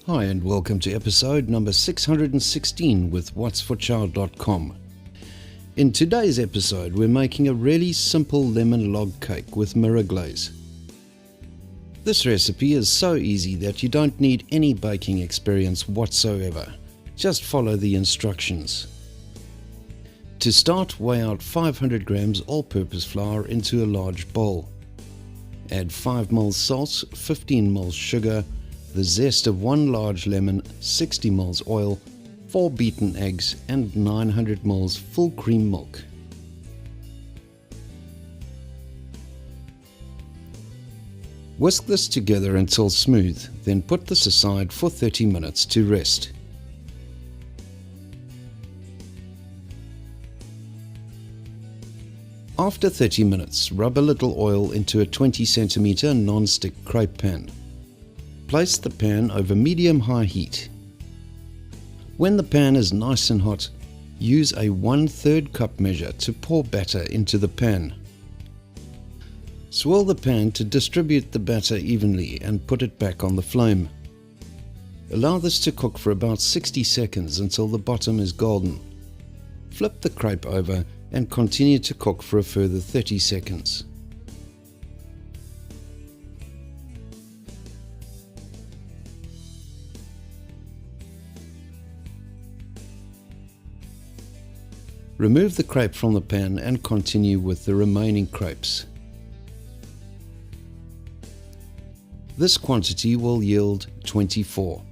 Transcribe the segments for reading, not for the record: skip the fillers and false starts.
Hi and welcome to episode number 616 with whatsforchild.com. In today's episode we're making a really simple lemon log cake with mirror glaze. This recipe is so easy that you don't need any baking experience whatsoever. Just follow the instructions. To start, weigh out 500 grams all-purpose flour into a large bowl. Add 5 ml salt, 15 ml sugar, the zest of 1 large lemon, 60 ml oil, 4 beaten eggs and 900 ml full cream milk. Whisk this together until smooth, then put this aside for 30 minutes to rest. After 30 minutes, rub a little oil into a 20 cm non-stick crepe pan. Place the pan over medium-high heat. When the pan is nice and hot, use a 1/3 cup measure to pour batter into the pan. Swirl the pan to distribute the batter evenly and put it back on the flame. Allow this to cook for about 60 seconds until the bottom is golden. Flip the crepe over and continue to cook for a further 30 seconds. Remove the crepe from the pan and continue with the remaining crepes. This quantity will yield 24.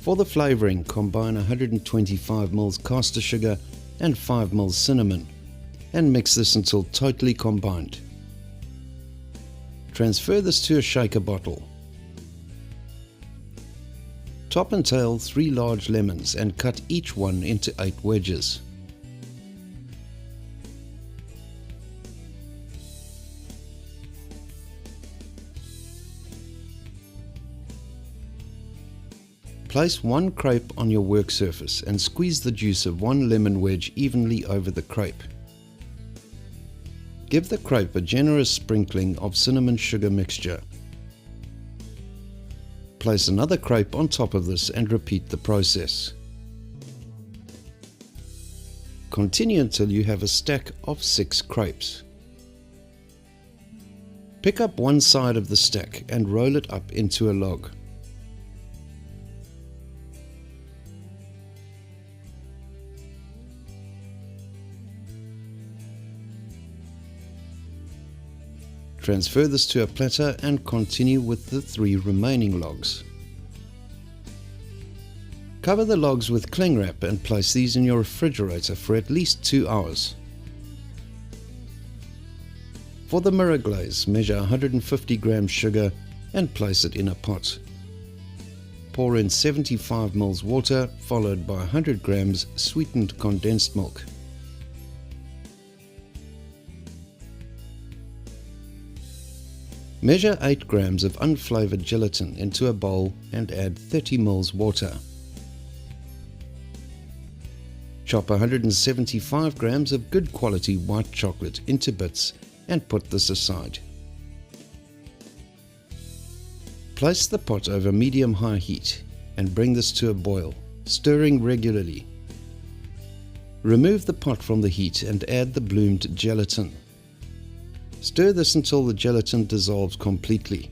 For the flavouring, combine 125 ml caster sugar and 5 ml cinnamon and mix this until totally combined. Transfer this to a shaker bottle. Top and tail 3 large lemons and cut each one into 8 wedges. Place 1 crepe on your work surface and squeeze the juice of 1 lemon wedge evenly over the crepe. Give the crepe a generous sprinkling of cinnamon sugar mixture. Place another crepe on top of this and repeat the process. Continue until you have a stack of 6 crepes. Pick up one side of the stack and roll it up into a log. Transfer this to a platter and continue with the 3 remaining logs. Cover the logs with cling wrap and place these in your refrigerator for at least 2 hours. For the mirror glaze, measure 150 grams sugar and place it in a pot. Pour in 75 ml water followed by 100 grams sweetened condensed milk. Measure 8 grams of unflavoured gelatin into a bowl and add 30 ml water. Chop 175 grams of good quality white chocolate into bits and put this aside. Place the pot over medium-high heat and bring this to a boil, stirring regularly. Remove the pot from the heat and add the bloomed gelatin. Stir this until the gelatin dissolves completely.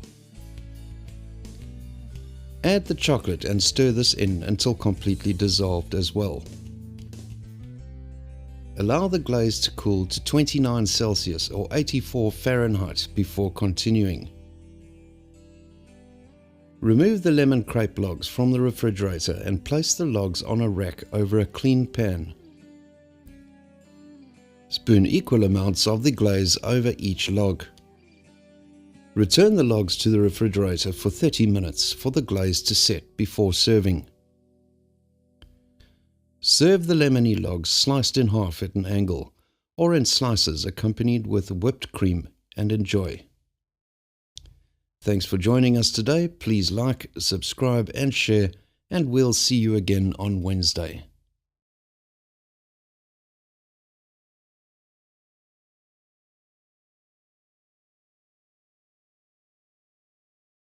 Add the chocolate and stir this in until completely dissolved as well. Allow the glaze to cool to 29 Celsius or 84 Fahrenheit before continuing. Remove the lemon crepe logs from the refrigerator and place the logs on a rack over a clean pan. Spoon equal amounts of the glaze over each log. Return the logs to the refrigerator for 30 minutes for the glaze to set before serving. Serve the lemony logs sliced in half at an angle or in slices accompanied with whipped cream and enjoy. Thanks for joining us today. Please like, subscribe and share, and we'll see you again on Wednesday.